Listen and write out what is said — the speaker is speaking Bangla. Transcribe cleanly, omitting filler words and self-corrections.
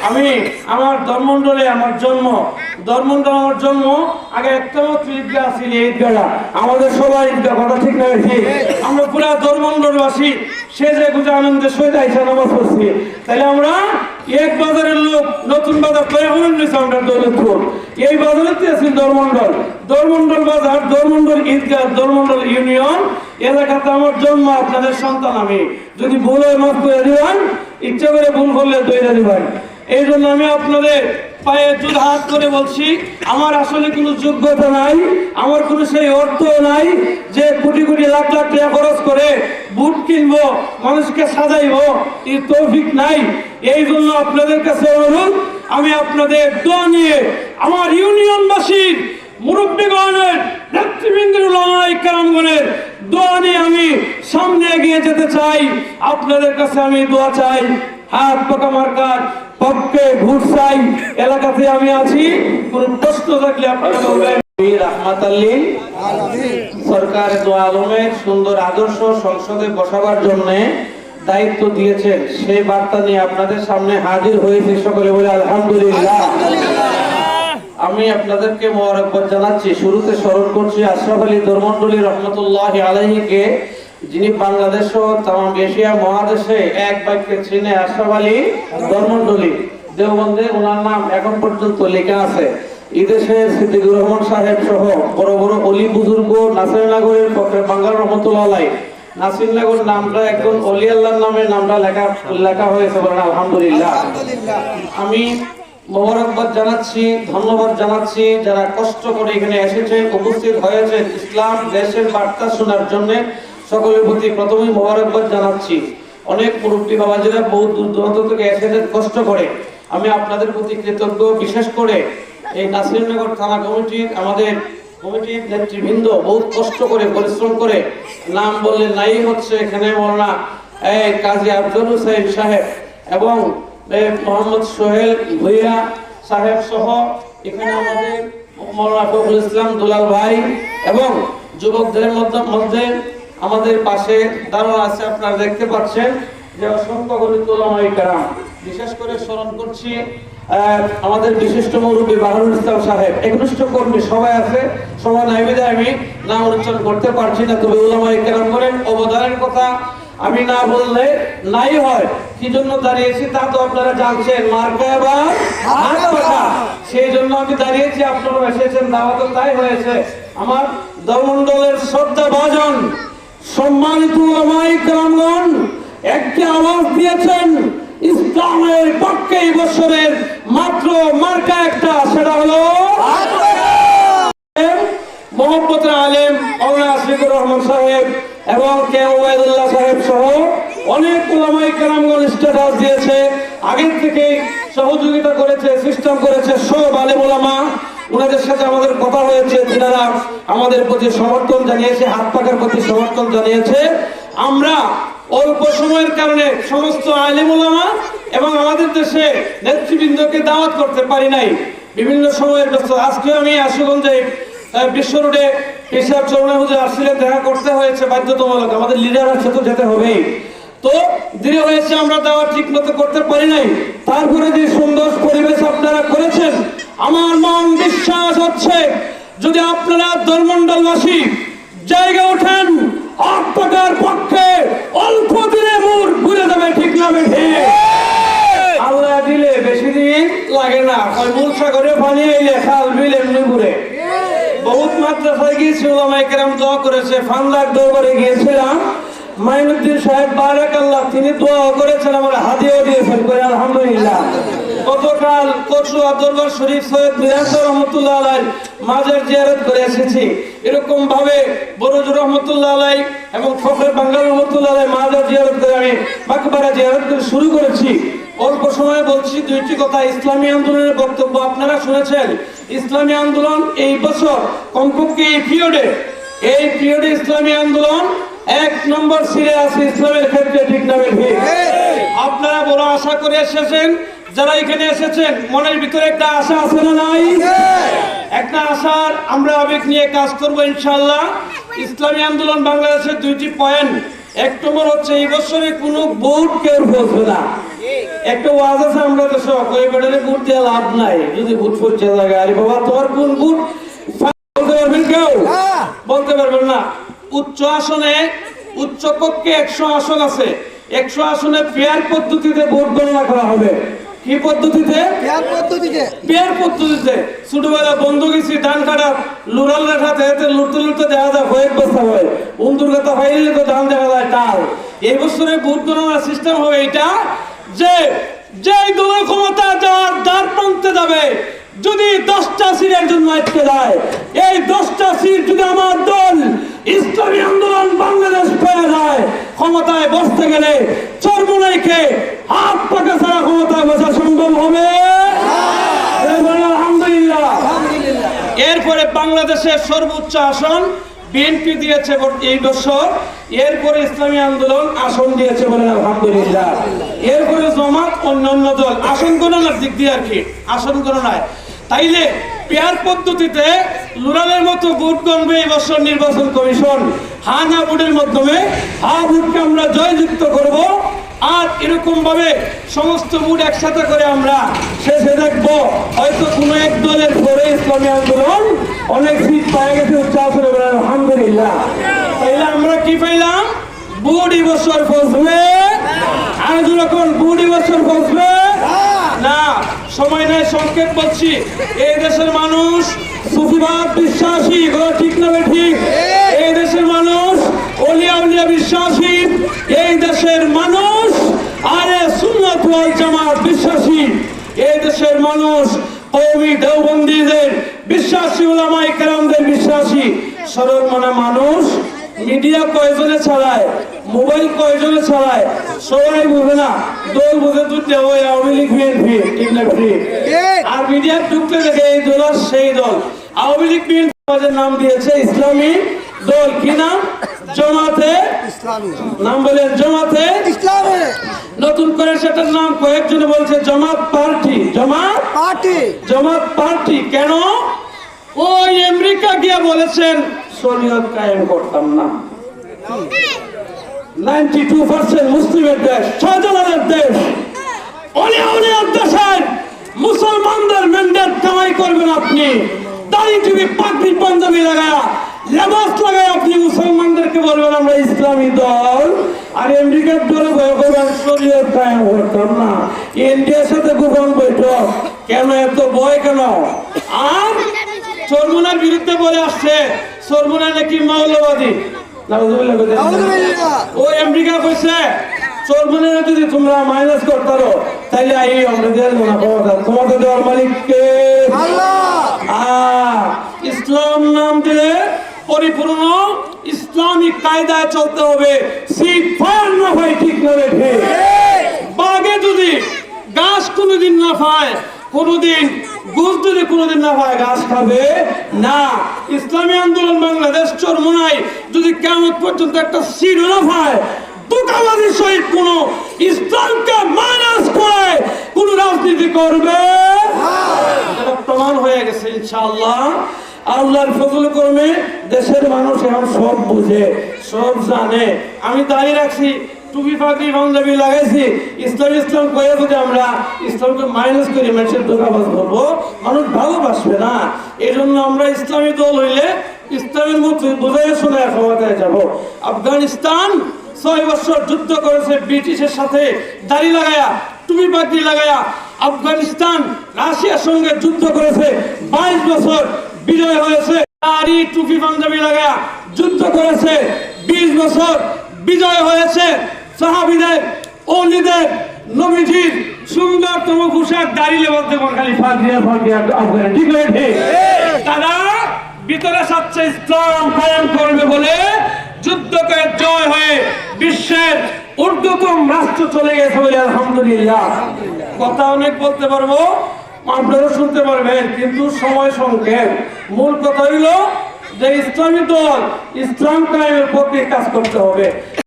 আমি আমার ধর্মমন্ডলে আমার জন্ম আগে একটা মাত্র ঈদগাহ ছিল, ঈদগাহটা আমাদের সবাই ঈদগাহ, কথা ঠিক না ঠিক? আমরা পুরা ধর্মমন্ডলবাসী সেজে গুজে আনন্দের সহিত আইসা নামাজ পড়ছি। তাহলে আমরা এক বাজারের লোক, নতুন বাজার পরিবহন নিয়েছি আমরা দৌলতপুর, এই বাজারেতে আছি ধর্মমন্ডল বাজার, ধর্মমন্ডল ঈদগাহ, ধর্মমন্ডল ইউনিয়ন এলাকাতে আমার জন্ম। আপনাদের সন্তান আমি, যদি ভুল হয় মাফ করে দিবেন, ইচ্ছা করে ভুল করলে দইরা দিবেন। এই জন্য আমি আপনাদের পায়ে জোর হাত করে বলছি, আমার আসলে কোনো যোগ্যতা নাই, আমার কোনো সেই অর্থ নাই যে কোটি কোটি লাখ লাখ টাকা খরচ করে বুট কিনবো, মানুষকে সাজাইবো, এই তৌফিক নাই। এই জন্য আপনাদের কাছে অনুরোধ, আমি আপনাদের দোয়া নিয়ে আমার ইউনিয়নবাসীর মুরব্বীগণের, নেতৃবৃন্দের, উলামায়ে কেরামগণের দোয়া নিয়ে আমি সামনে এগিয়ে যেতে চাই। আপনাদের কাছে আমি দোয়া চাই, হাত পাকা মার্কার পক্ষে ভোট চাই। এলাকাতে আমি আছি, কোন প্রশ্ন থাকলে আপনারা বলবেন। রাহমাতাল্লিল সরকার দো আলমের সুন্দর আদর্শ সংসদে বসাবার জন্য দায়িত্ব দিয়েছেন, সেই বার্তা নিয়ে আপনাদের সামনে হাজির হয়েছে। সকলে বলে আলহামদুলিল্লাহ। আমি আপনাদেরকে মোবারকবাদ জানাচ্ছি। শুরুতে স্মরণ করছি আশরাফ আলী ধর্মমন্ডলী রহমতুল্লাহি আলাইহিকে, যিনি বাংলাদেশ ও তাম এশিয়া মহাদেশে এক বাক্যে চিনে আশরাফ আলী ধর্মমন্ডলী। দেওবন্দে ওনার নাম এখন পর্যন্ত লেখা আছে। এদেশের সিদ্দিকুর রহমান সাহেব সহ বড় বড় অলি বুজুর্গ নাসিরনগরের পক্ষে বাঙ্গাল রহমতুল্লাহ আলাই, নাসিরনগর নামটা একজন অলি আল্লাহর নামে নামটা লেখা হয়েছে, বলেন আলহামদুলিল্লাহ। আমি মোবারকবাদ জানাচ্ছি, ধন্যবাদ জানাচ্ছি যারা কষ্ট করে এখানে এসেছেন, উপস্থিত হয়েছেন ইসলাম দেশের বার্তা শোনার জন্য। সকলের প্রতি প্রথমেই মোবারকবাদ জানাচ্ছি। অনেক মুরব্বী বাবাজিরা বহু দূর দূরান্ত থেকে এসেছেন কষ্ট করে, আমি আপনাদের প্রতি কৃতজ্ঞ। বিশেষ করে এই নাসিরনগর থানা কমিটির, আমাদের কমিটির নেতৃবৃন্দ বহুত কষ্ট করে পরিশ্রম করে, নাম বললে নাই হচ্ছে এখানে মৌলানা কাজী আফজল হুসাইন সাহেব এবং মোহাম্মদ সোহেল ভুইয়া সাহেব সহ এখানে আমাদের মৌলানা ফখরুল ইসলাম দুলাল ভাই এবং যুবকদের মধ্যে আমাদের পাশে দাঁড়ানো আছে, আপনারা দেখতে পাচ্ছেন যে অসংখ্য গণিত উলামায়ে কেরাম। বিশেষ করে স্মরণ করছি আমাদের বিশিষ্ট মুরব্বী বাহারুল ইসলাম সাহেব, একনিষ্ঠ কর্মী সবাই আছে, সবাই নাইবিদে আমি নাম উচ্চারণ করতে পারছি না, তবে উলামায়ে কেরাম করেন অবদানের কথা আমি না বললে নাই হয়। কি জন্য দাঁড়িয়েছি তা তো আপনারা জানছেন, মার্কা বা হাত পাকা, সেই জন্য আমি দাঁড়িয়েছি। আপনারা এসেছেন, দাওয়াত তাই হয়েছে। আমার ধর্মমন্ডলের শ্রদ্ধা ভাজন সম্মানিত উলামায়ে কেরামগণ একটি আওয়াজ দিয়েছেন ইসলামের পক্ষে। এই বছরের মাত্র মার্কা একটা, সেটা হলো মোহাম্মদের আলেম মাওলানা আশিকুর রহমান সাহেব এবং কে ওবায়দুল্লাহ সাহেব সহ অনেক উলামায়ে কেরামগণ স্ট্যাটাস দিয়েছে, আগের থেকে সহযোগিতা করেছে, সিস্টেম করেছে। সব আলেম ওলামা ওনাদের সাথে আমাদের কথা হয়েছে, যারা আমাদের প্রতি সমর্থন জানিয়েছে, হাত পাকার প্রতি সমর্থন জানিয়েছে। আমরা অল্প সময়ের কারণে সমস্ত আলেম ওলামা এবং আমাদের দেশে নেতৃবৃন্দকে দাওয়াত করতে পারি নাই, বিভিন্ন সময়ের ব্যস্ত। আজকে আমি আশুগঞ্জে বিশ্ব রোডে পেশার চরণে হুজুর আসছিলেন, দেখা করতে হয়েছে বাধ্যতামূলক, আমাদের লিডারের সাথে যেতে হবেই। তো দেরি হয়েছে, আমরা দাওয়াত ঠিক মতো করতে পারি নাই। তারপরে যে সুন্দর পরিবেশ আপনারা করেছেন, আমার মন বিশ্বাস হচ্ছে যদি আপনারা ধর্মমন্ডলবাসী জায়গা ওঠেন, হাত পাকার পক্ষে অল্প দিনে মুর ঘুরে যাবে, ঠিক না বেঠে? আল্লাহ দিলে বেশি দিন লাগে না, ওই মূল সাগরে পানি এলে খাল বিল এমনি ঘুরে। বহুত মাদ্রাসায় গিয়েছি, উলামায়ে কেরাম দোয়া করেছে। ফান্দাক দরবারে গিয়েছিলাম, মাইনুদ্দিন সাহেব বারাকাল্লাহ, তিনি দোয়া করেছেন, আমার হাদিয়াও দিয়েছেন, করে আলহামদুলিল্লাহ। গতকাল কচুয়া দরবার শরীফ সৈয়দ মিরাজ রহমতুল্লাহ আলাই মাজার জিয়ারত করে এসেছি। এরকম ভাবে বরজুর রহমতুল্লাহ আলাই এবং ফখরে বাঙ্গাল রহমতুল্লাহ আলাই মাজার জিয়ারত করে আমি মাকবারা জিয়ারত করে শুরু করেছি। অল্প সময়ে বলছি দুইটি কথা। ইসলামী আন্দোলনের বক্তব্য আপনারা শুনেছেন। ইসলামী আন্দোলন এই বছর কমপক্ষে এই পিরিয়ডে ইসলামী আন্দোলন এক নম্বর সিরে আছে ইসলামের ক্ষেত্রে, ঠিক না বেঠিক? আপনারা বড় আশা করে এসেছেন, যারা এখানে এসেছেন মনের ভিতরে একটা আশা আছে না নাই? একটা আশার আমরা আবেগ নিয়ে কাজ করবো ইনশাআল্লাহ। ইসলামী আন্দোলন বাংলাদেশের দুইটি পয়েন্ট, এক নম্বর হচ্ছে এই বছরে কোনো ভোট কেউ বসবে না, একটা ওয়াজ আছে আমরা তো সব ওই বেটারে ভোট দিয়ে লাভ নাই, যদি ভোট করছে জায়গা আরে বাবা তোর কোন ভোট বলতে পারবেন কেউ? বলতে পারবেন না। উচ্চ আসনে উচ্চ কক্ষে 100 আসন আছে, 100 আসনে পেয়ার পদ্ধতিতে ভোট গণনা করা হবে। কি পদ্ধতিতে? পেয়ার পদ্ধতিতে। ছোটবেলা বন্ধু গেছি ধান কাটা লুরাল রেখাতে লুটতে লুটতে দেখা যায় কয়েক বস্তা হয়, বন্ধুর কথা ফাইলে তো ধান দেখা যায় টাল। এই বছরে ভোট গণনার সিস্টেম হবে এটা যে যেই দলের ক্ষমতা যাওয়ার দ্বার প্রান্তে যাবে, যদি 10টা সিটের জন্য আটকে যায়, এই 10টা সিট যদি আমার দল ইসলামী আন্দোলন বাংলাদেশ পেয়ে যায়, ক্ষমতায় বসতে গেলে চরমোনাইকে হাত পাকা ছাড়া ক্ষমতায় বসা সম্ভব হবে। আলহামদুলিল্লাহ। এরপরে বাংলাদেশের সর্বোচ্চ আসন বিএনপি দিয়েছে এই বছর, এরপরে ইসলামী আন্দোলন আসন দিয়েছে বলেন আলহামদুলিল্লাহ। এরপরে জামাত, অন্যান্য দল আসন গণনার দিক দিয়ে আর কি আসন গণনায়। তাইলে পেয়ার পদ্ধতিতে লুরালের মতো ভোট গণবে এই বছর নির্বাচন কমিশন। হা না ভোটের মাধ্যমে হা ভোটকে আমরা জয়যুক্ত করব, আর এরকম ভাবে সমস্ত ভোট একসাথে করে আমরা শেষে দেখবো হয়তো কোনো এক দলের পরে ইসলামী আন্দোলন অনেক সিট পায়ে গেছে উচ্চাসনে বলেন আলহামদুলিল্লাহ। তাইলে আমরা কি পাইলাম? ভোট এই বছর ফসবে আর যখন ভোট এই বছর ফসবে না, সময় নাই, সংকেত বলছি। এই দেশের মানুষ সুফিবাদ বিশ্বাসী, ঠিক না ঠিক? এই দেশের মানুষ ওলিয়া উলিয়া বিশ্বাসী, এই দেশের মানুষ আরে সুন্নাত ওয়াল জামাত বিশ্বাসী, এই দেশের মানুষ কওমি দেওবন্দীদের বিশ্বাসী, উলামায়ে কেরামদের বিশ্বাসী। সরল মনা মানুষ মিডিয়া কয়জনে চালায়, মোবাইল কয়জনে চালায় সবাই বুঝে না, দল বুঝে দুটো ওই আওয়ামী লীগ বিএনপি, ঠিক না ঠিক? আর মিডিয়া ঢুকতে দেখে এই দল আর সেই দল। আওয়ামী লীগ বিএনপি নাম দিয়েছে ইসলামী দল, কি নাম? জামাতে ইসলামী। নাম বলেন জামাতে ইসলামী। নতুন করে সেটার নাম কয়েকজন বলছে জামাত পার্টি। জামাত পার্টি, জামাত পার্টি। কেন? ওই আমেরিকা গিয়ে বলেছেন শরীয়ত কায়েম করতাম না। 92% মুসলিমের দেশ, শাহজালালের দেশ, অলিয়াউলিয়ার দেশের মুসলমানদের ম্যান্ডেট কামাই করবেন আপনি। দাড়ি টুপি পাগড়ি পাঞ্জাবি লাগায়া লেবাস লাগায় আপনি মুসলমানদেরকে বলবেন আমরা ইসলামী দল, আর আমেরিকার দলে ভয় করবেন শরীয়ত কায়েম করতাম না। ইন্ডিয়ার সাথে গোপন বৈঠক কেন? এত ভয় কেন? আর চরমোনার বিরুদ্ধে বলে আসছে চরমোনা নাকি মাওলাবাদী। ও আমেরিকা কইছে চরমোনা যদি তোমরা মাইনাস করতারো তাহলে এই আমরা দেব না ক্ষমতা, ক্ষমতা দেওয়ার মালিক কে? আল্লাহ। ইসলাম নাম দিলে পরিপূর্ণ ইসলামিক কায়দায় চলতে হবে। সিট ফায়ার না হয়, ঠিক না রেখে। বাগে যদি গাছ কোনোদিন না পায়, কোনোদিন গোস যদি কোনোদিন না পায়, গাছ খাবে না। ইসলামী আন্দোলন বাংলাদেশ চরমোনাই যদি কিয়ামত পর্যন্ত একটা সিট না পায়, দুঃখবাদী সহিত কোন ইসলামকে মাইনাস করে কোন রাজনীতি করবে প্রমাণ হয়ে গেছে ইনশাআল্লাহ। আল্লাহর ফজল কর্মে দেশের মানুষ এখন সব বুঝে, সব জানে। আমি দাঁড়িয়ে রাখছি, টুপি পাগড়ি পাঞ্জাবি লাগাইছি, ইসলাম ইসলাম কয়ে যদি আমরা ইসলামকে মাইনাস করি, মানুষের ধোঁকাবাজ বলবো, মানুষ ভালোবাসবে না। এই জন্য আমরা ইসলামী দল হইলে ইসলামের মতো বোঝাই শোনা ক্ষমতায় যাব। আফগানিস্তান 6 বছর যুদ্ধ করেছে ব্রিটিশের সাথে, দাড়ি লাগায়া টুপি পাগড়ি লাগায়া। আফগানিস্তান রাশিয়ার সঙ্গে যুদ্ধ করেছে, 22 বছর বিজয় হয়েছে। দাড়ি টুপি পাঞ্জাবি লাগায়া যুদ্ধ করেছে, 20 বছর বিজয় হয়েছে। সাহাবীদের, ওলিদের, নবীজির সুন্দরতম পোশাক দাড়ি লেবাতে খালি ফাঁকিয়া ফাঁকিয়া আফগান, ঠিক না ঠিক? তারা ভিতরে সাচ্ছে ইসলাম কায়েম করবে বলে যুদ্ধ করে জয় হয়ে বিশ্বের ঊর্ধ্বতম রাষ্ট্র চলে গেছে বলে আলহামদুলিল্লাহ। কথা অনেক বলতে পারবো, আপনারা শুনতে পারবেন, কিন্তু সময় সংক্ষেপ। মূল কথা হইল যে ইসলামী দল ইসলাম কায়েমের পক্ষে কাজ করতে হবে।